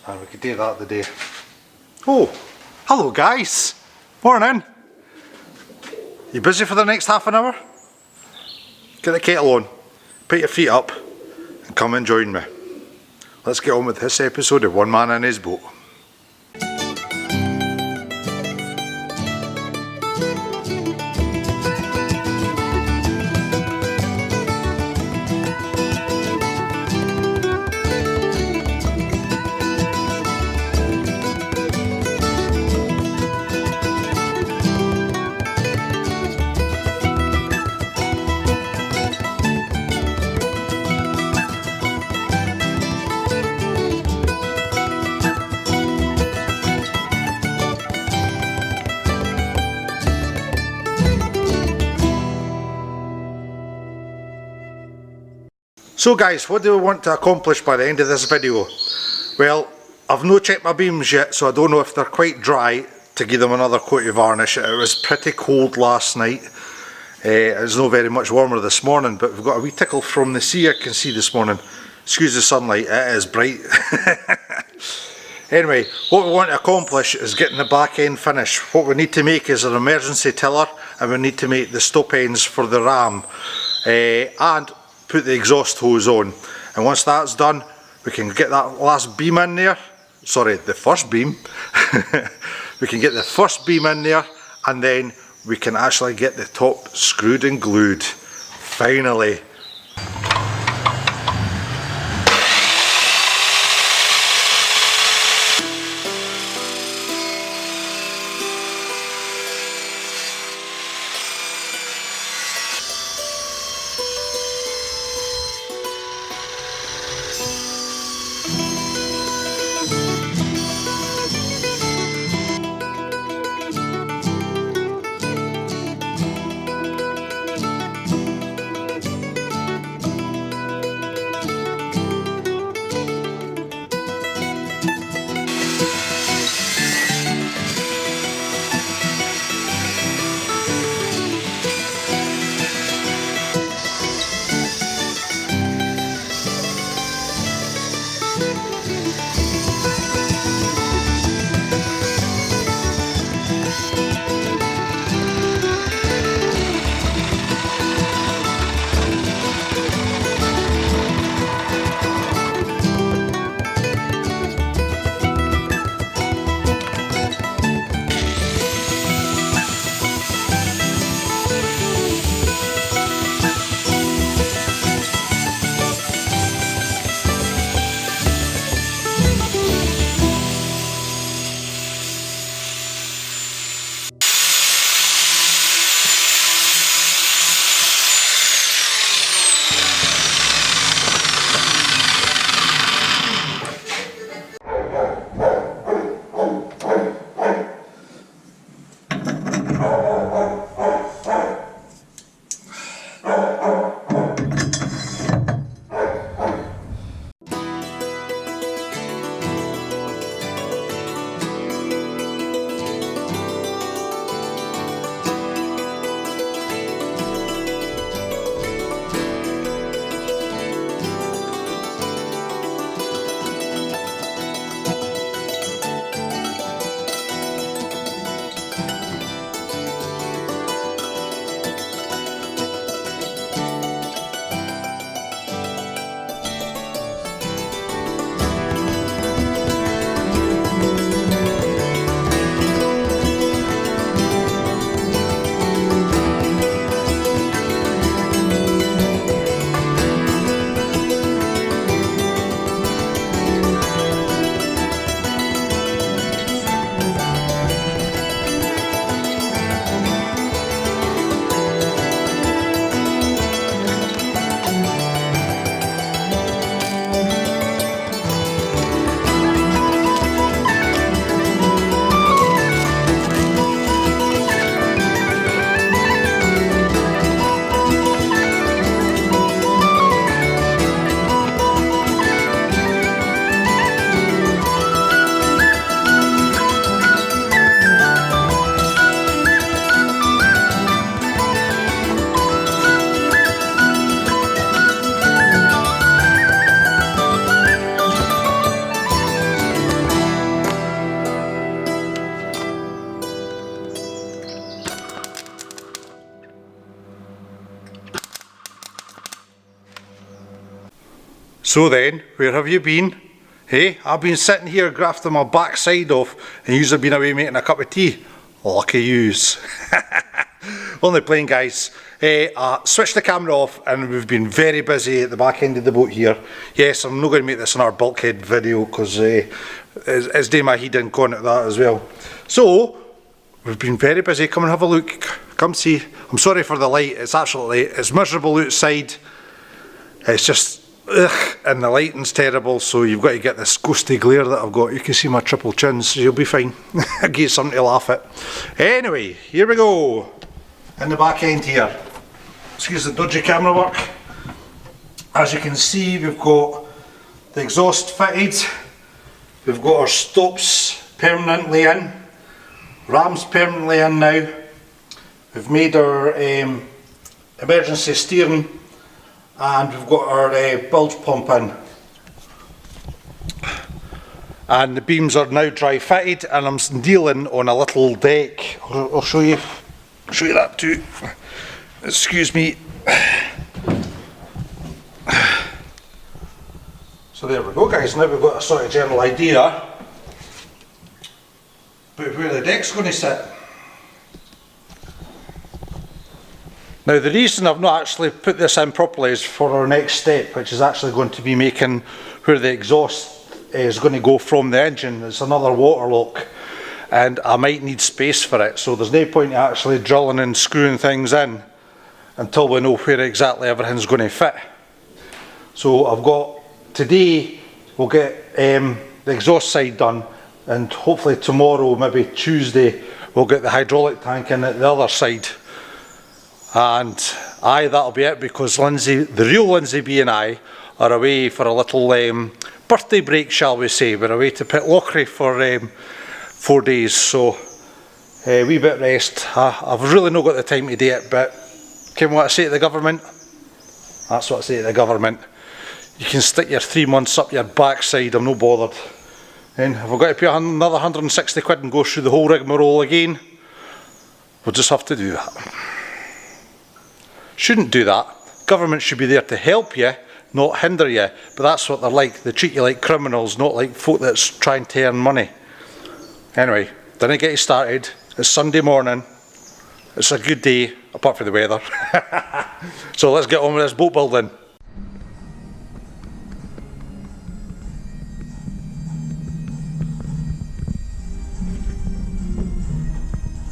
and we could do that today. Oh, hello guys. Morning. You busy for the next half an hour? Get the kettle on, put your feet up and come and join me. Let's get on with this episode of One Man in His Boat. So guys, what do we want to accomplish by the end of this video? Well, I've no checked my beams yet, so I don't know if they're quite dry to give them another coat of varnish. It was pretty cold last night. It's not very much warmer this morning, but we've got a wee tickle from the sea I can see this morning. Excuse the sunlight, it is bright. Anyway, what we want to accomplish is getting the back end finished. What we need to make is an emergency tiller, and we need to make the stop ends for the ram. And put the exhaust hose on, and once that's done we can get that last beam in there, sorry, the first beam. We can get the first beam in there, and then we can actually get the top screwed and glued, finally. So then, where have you been? Hey, I've been sitting here grafting my backside off and you've been away making a cup of tea. Lucky yous. Only playing, guys. I switched the camera off and we've been very busy at the back end of the boat here. Yes, I'm not going to make this in our bulkhead video because it's doing my head in going at that as well. So, we've been very busy. Come and have a look. Come see. I'm sorry for the light. It's miserable outside. It's just, ugh, and the lighting's terrible, so you've got to get this ghosty glare that I've got. You can see my triple chins, so you'll be fine. I'll give you something to laugh at. Anyway, here we go. In the back end here. Excuse the dodgy camera work. As you can see, we've got the exhaust fitted. We've got our stops permanently in. Ram's permanently in now. We've made our emergency steering, and we've got our bilge pump in. And the beams are now dry fitted, and I'm dealing on a little deck. I'll show you that too. Excuse me. So there we go, guys. Now we've got a sort of general idea about where the deck's going to sit. Now the reason I've not actually put this in properly is for our next step, which is actually going to be making where the exhaust is going to go from the engine. It's another water lock and I might need space for it, so there's no point in actually drilling and screwing things in until we know where exactly everything's going to fit. So I've got, today we'll get the exhaust side done, and hopefully tomorrow, maybe Tuesday, we'll get the hydraulic tank in at the other side. And that'll be it, because Lindsay, the real Lindsay B and I are away for a little birthday break, shall we say. We're away to Pitlochry for 4 days, so a wee bit rest. I've really not got the time to do it, but can what I say to the government? That's what I say to the government. You can stick your 3 months up your backside, I'm not bothered. And if I've got to pay another 160 quid and go through the whole rigmarole again, we'll just have to do that. Shouldn't do that. Government should be there to help you, not hinder you. But that's what they're like. They treat you like criminals, not like folk that's trying to earn money. Anyway, didn't get you started. It's Sunday morning. It's a good day, apart from the weather. So let's get on with this boat building.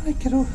Hi, kiddo.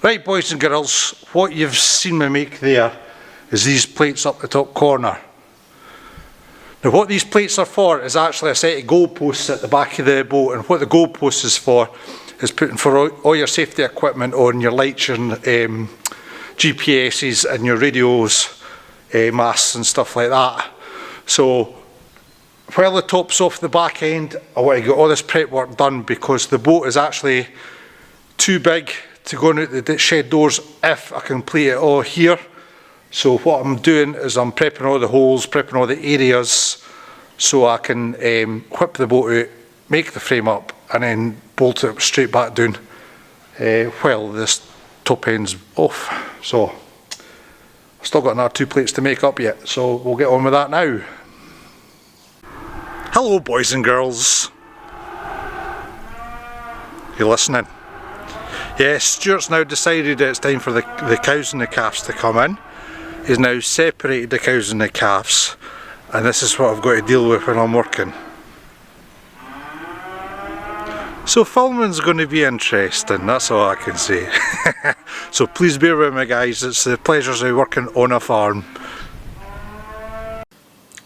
Right, boys and girls, what you've seen me make there is these plates up the top corner. Now what these plates are for is actually a set of goalposts at the back of the boat, and what the goalpost is for is putting for all your safety equipment on, your lights, your GPSs and your radios, masts and stuff like that. So while the top's off the back end, I want to get all this prep work done because the boat is actually too big to go out the shed doors if I complete it all here. So what I'm doing is I'm prepping all the holes, prepping all the areas so I can whip the boat out, make the frame up and then bolt it straight back down while this top end's off. So I've still got another 2 plates to make up yet, so we'll get on with that now. Hello boys and girls. You listening? Yes, Stuart's now decided it's time for the cows and the calves to come in. He's now separated the cows and the calves, and this is what I've got to deal with when I'm working. So filming's going to be interesting, that's all I can say. So please bear with me guys, it's the pleasures of working on a farm.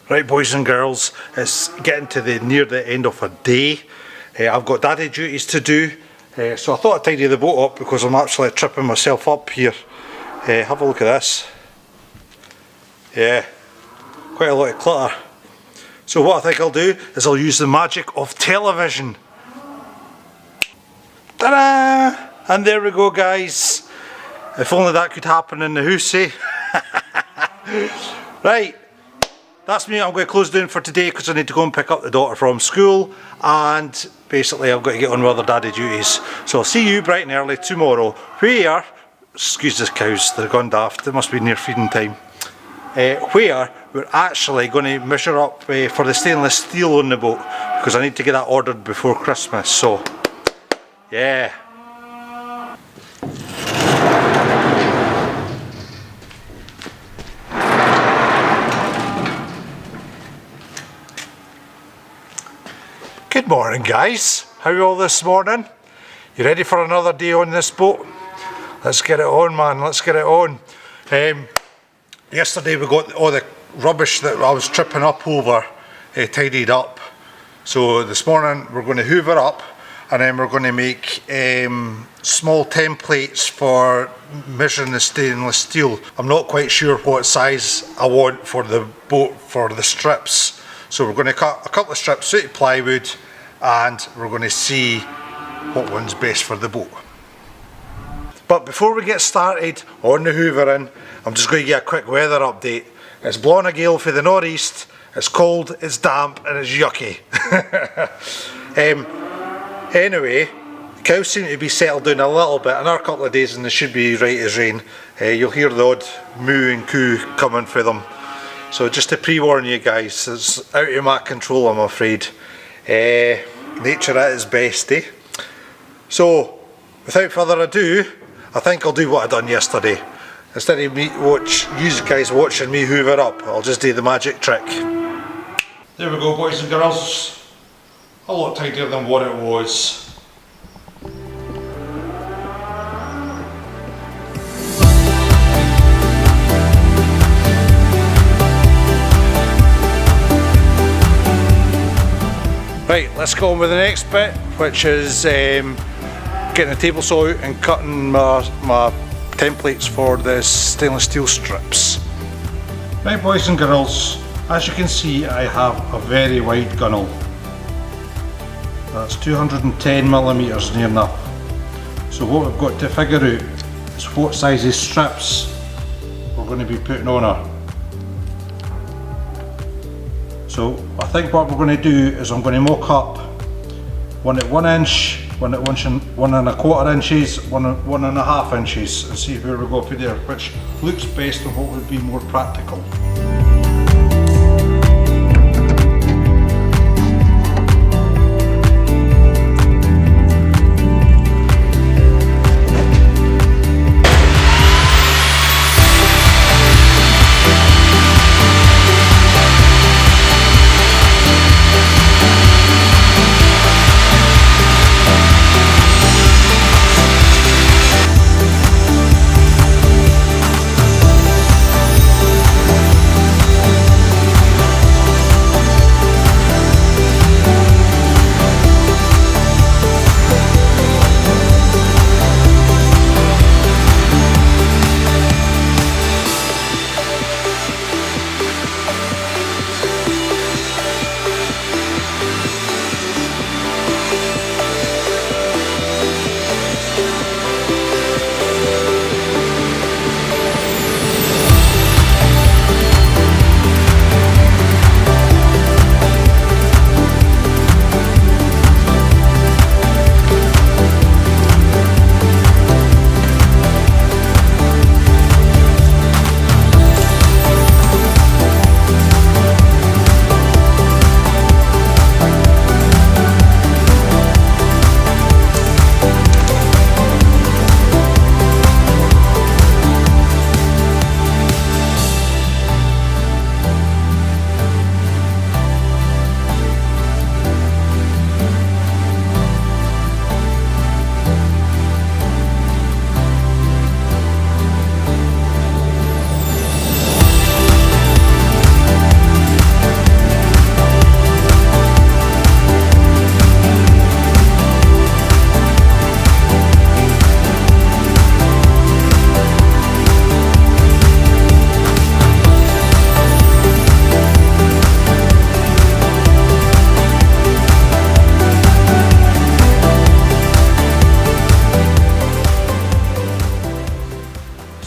Right boys and girls, it's getting to near the end of a day. I've got daddy duties to do, so I thought I'd tidy the boat up because I'm actually tripping myself up here. Have a look at this. Yeah, quite a lot of clutter. So what I think I'll do is I'll use the magic of television. Ta-da! And there we go guys. If only that could happen in the house, eh? Right, that's me. I'm going to close down for today because I need to go and pick up the daughter from school, and basically I've got to get on with other daddy duties. So I'll see you bright and early tomorrow where, excuse the cows, they're gone daft, it must be near feeding time. Where we're actually going to measure up for the stainless steel on the boat because I need to get that ordered before Christmas, so yeah. Good morning guys, how are you all this morning? You ready for another day on this boat? Let's get it on man, let's get it on. Yesterday we got all the rubbish that I was tripping up over tidied up. So this morning we're going to hoover up and then we're going to make small templates for measuring the stainless steel. I'm not quite sure what size I want for the boat for the strips. So we're going to cut a couple of strips out of plywood and we're going to see what one's best for the boat. But before we get started on the hoovering, I'm just going to give a quick weather update. It's blowing a gale for the northeast, it's cold, it's damp and it's yucky. Anyway, the cows seem to be settled down a little bit. Another couple of days and they should be right as rain. You'll hear the odd moo and coo coming for them. So just to pre-warn you guys, it's out of my control I'm afraid. Nature at its best, eh? So, without further ado, I think I'll do what I done yesterday. Instead of you guys watching me hoover up, I'll just do the magic trick. There we go boys and girls. A lot tidier than what it was. Right, let's go on with the next bit, which is getting the table saw out and cutting my templates for the stainless steel strips. Right boys and girls, as you can see I have a very wide gunnel. That's 210mm near enough. So what we've got to figure out is what size of strips we're going to be putting on her. So I think what we're going to do is I'm going to mock up one at 1 inch, one at 1.25 inches, 1.5 inches and see where we go for there, which looks best and what would be more practical.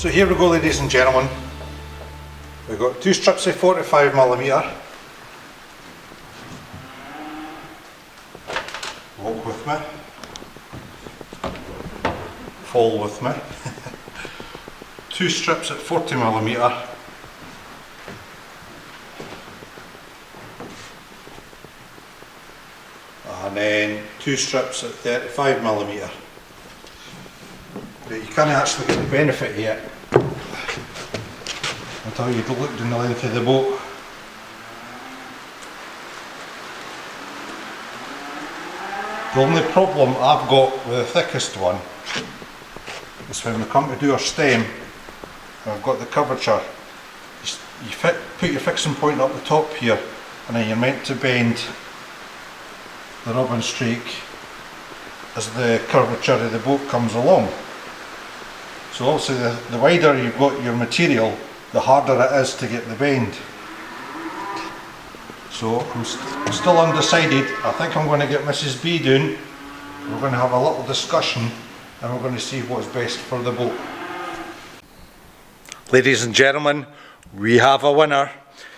So here we go, ladies and gentlemen. We've got 2 strips of 45mm. Walk with me. Fall with me. 2 strips at 40mm. And then 2 strips at 35mm. But you can't actually get the benefit yet until you've looked in the length of the boat. The only problem I've got with the thickest one is when we come to do our stem, I've got the curvature. You put your fixing point up the top here, and then you're meant to bend the rubbing streak as the curvature of the boat comes along. So obviously the wider you've got your material, the harder it is to get the bend. So I'm still undecided. I think I'm going to get Mrs. B doing. We're going to have a little discussion and we're going to see what's best for the boat. Ladies and gentlemen, we have a winner.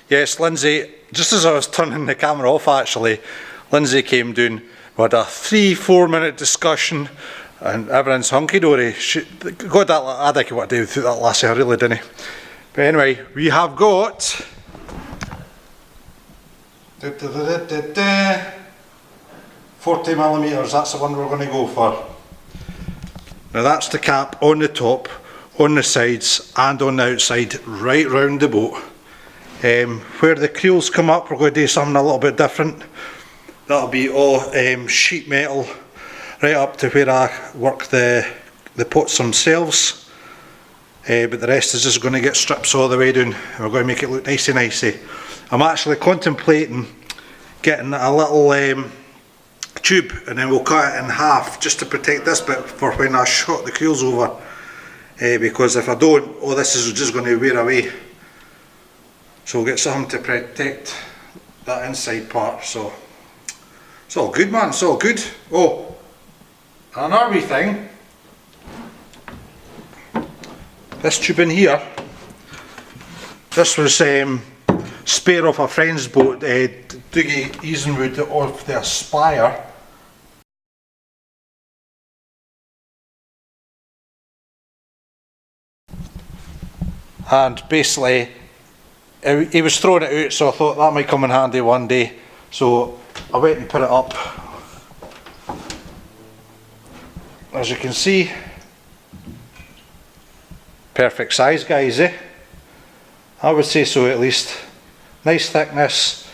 Yes, Lindsay, just as I was turning the camera off actually, Lindsay came down. We had a 3-4 minute discussion and everything's hunky-dory. God, I think what I do through that lassie, I really didn't. But anyway, we have got 40mm, that's the one we're going to go for. Now that's the cap on the top, on the sides and on the outside, right round the boat. Where the creels come up, we're going to do something a little bit different. That'll be all sheet metal right up to where I work the pots themselves, but the rest is just going to get strips all the way down. We're going to make it look nicey. I'm actually contemplating getting a little tube and then we'll cut it in half just to protect this bit for when I shot the creels over, because if I don't, all this is just going to wear away. So we'll get something to protect that inside part. So it's all good, man, it's all good. Oh, another wee thing, this tube in here, this was spare off a friend's boat, Dougie Easenwood off the Aspire. And basically, he was throwing it out, so I thought that might come in handy one day. So I went and put it up. As you can see, perfect size, guys, eh? I would say so at least. Nice thickness.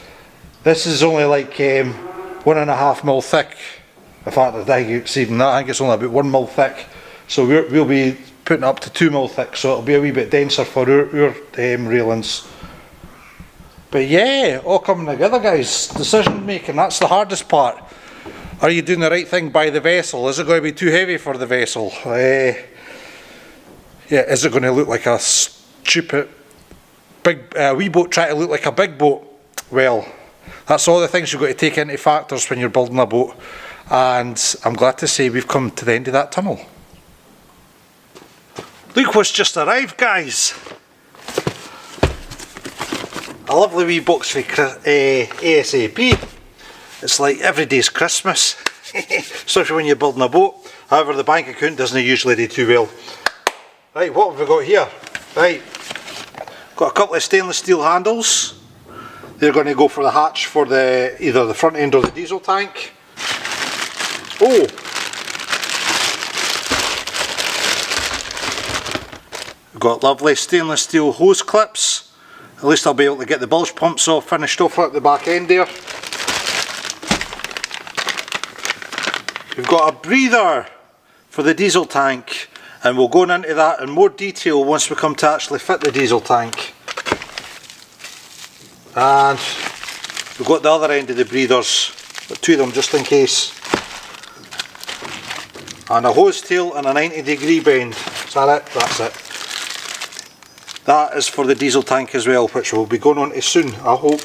This is only like 1.5mm thick. In fact, I think it's even that. I think it's only about 1mm thick. So we'll be putting up to 2mm thick, so it'll be a wee bit denser for our railings. But yeah, all coming together, guys. Decision making, that's the hardest part. Are you doing the right thing by the vessel? Is it going to be too heavy for the vessel? Yeah, is it going to look like a stupid big wee boat trying to look like a big boat? Well, that's all the things you've got to take into factors when you're building a boat. And I'm glad to say we've come to the end of that tunnel. Look what's just arrived, guys. A lovely wee box for ASAP. It's like every day's Christmas, especially when you're building a boat. However, the bank account doesn't usually do too well. Right, what have we got here? Right, got a couple of stainless steel handles. They're going to go for the hatch for either the front end or the diesel tank. Oh! We've got lovely stainless steel hose clips. At least I'll be able to get the bilge pumps all finished off at the back end there. We've got a breather for the diesel tank, and we'll go into that in more detail once we come to actually fit the diesel tank. And we've got the other end of the breathers, got 2 of them just in case. And a hose tail and a 90-degree bend. Is that it? That's it. That is for the diesel tank as well, which we'll be going on to soon, I hope.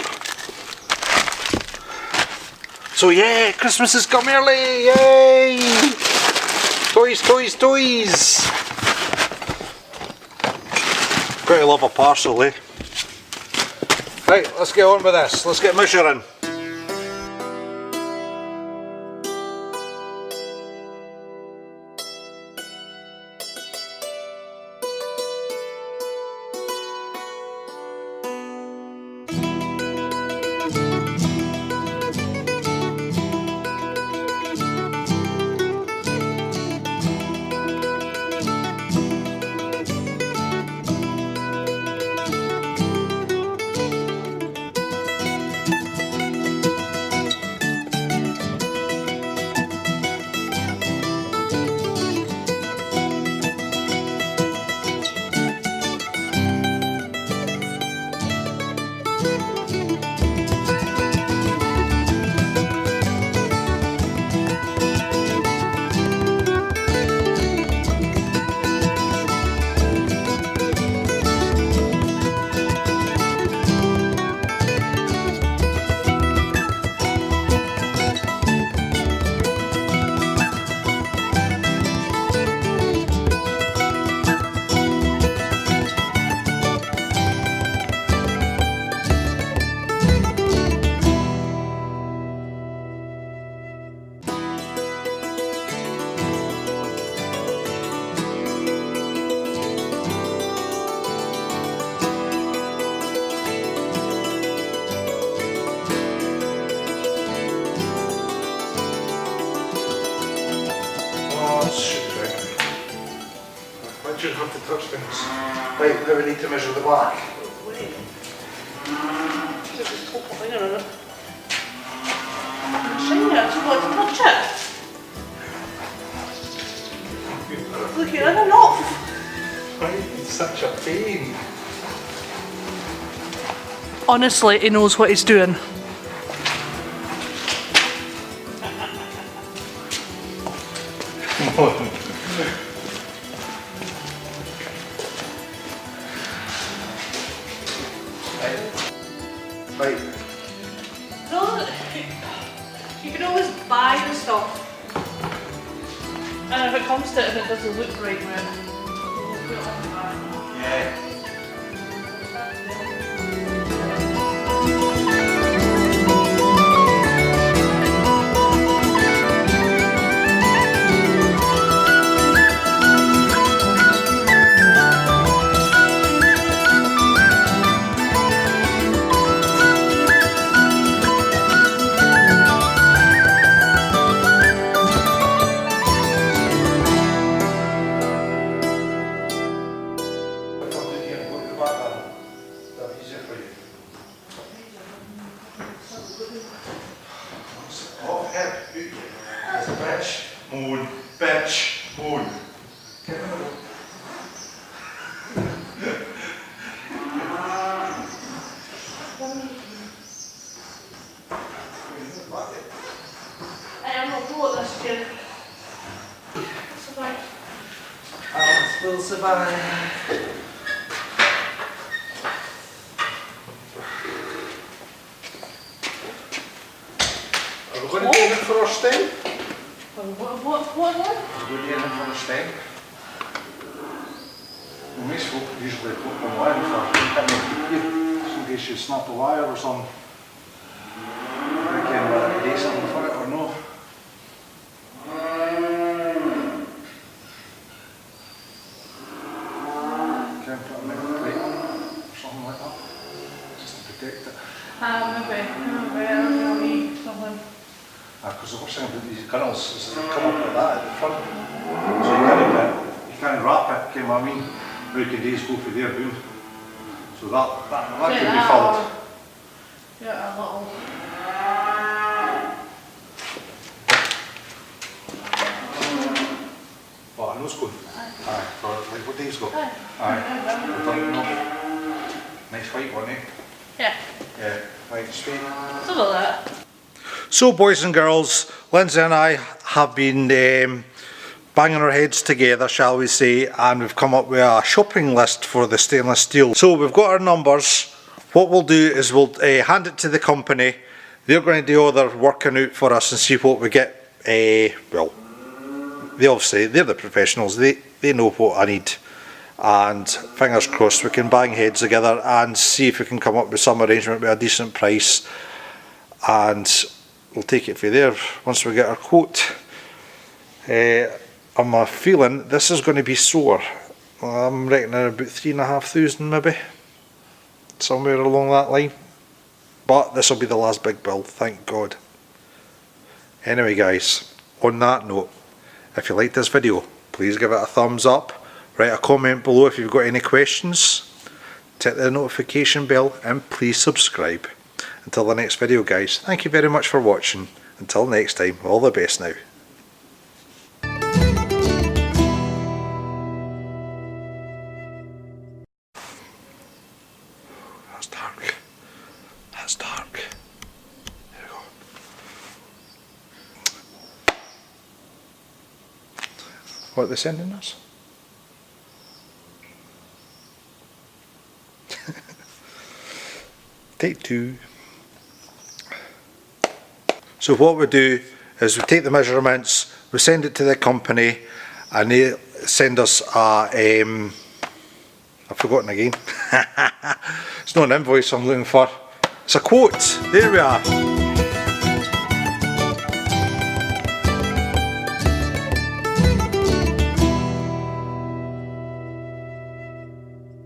So yeah, Christmas has come early, yay! Toys, toys, toys! Gotta love a parcel, eh? Right, let's get on with this. Let's get measuring. Why do you have to touch things? Right, now we need to measure the back. Wait. Just put my finger on it. I'm shiny, I just want to touch it. Look at it, enough. Why are you in such a pain? Honestly, he knows what he's doing. Come on. Right. No, you can always buy the stuff. And if it comes to it and it doesn't look right, we'll put it on the back. Yeah. Moon, bench, moon. I'm not good at this again. Survive. Alice will survive. Are we going to do it for our stem? What? Are we going to do it for our stem? Well, most folk usually put the wire for in case you snap the wire or something. I can whether to do something for it or no. Can put a metal plate on it or something like that, just to protect it. Maybe, I don't know, something. Because the worst thing about these gunnels is they come up like that at the front. So you can't wrap it, you know what I mean? How can these go for their boom? So that could be filled. Yeah, a little. What, a nose cone? Aye, for like what days go? Aye. Aye. Nice white one, eh? Yeah, Yeah, right, straight. something like that. So boys and girls, Lindsay and I have been banging our heads together, shall we say, and we've come up with a shopping list for the stainless steel. So we've got our numbers. What we'll do is we'll hand it to the company. They're going to do all their working out for us and see what we get. Well, they're the professionals, they know what I need. and fingers crossed we can bang heads together and see if we can come up with some arrangement with a decent price, and we'll take it from there once we get our quote. I'm a feeling this is going to be sore. I'm reckoning about 3,500 maybe, somewhere along that line, but this will be the last big bill, thank God. Anyway guys, on that note, if you liked this video, please give it a thumbs up, write a comment below if you've got any questions, hit the notification bell, and please subscribe. Until the next video guys, thank you very much for watching. Until next time, all the best now. That's dark. That's dark. There we go. What are they sending us? Take two. So what we do is we take the measurements, we send it to the company, and they send us a, I've forgotten again. It's not an invoice I'm looking for. It's a quote. There we are.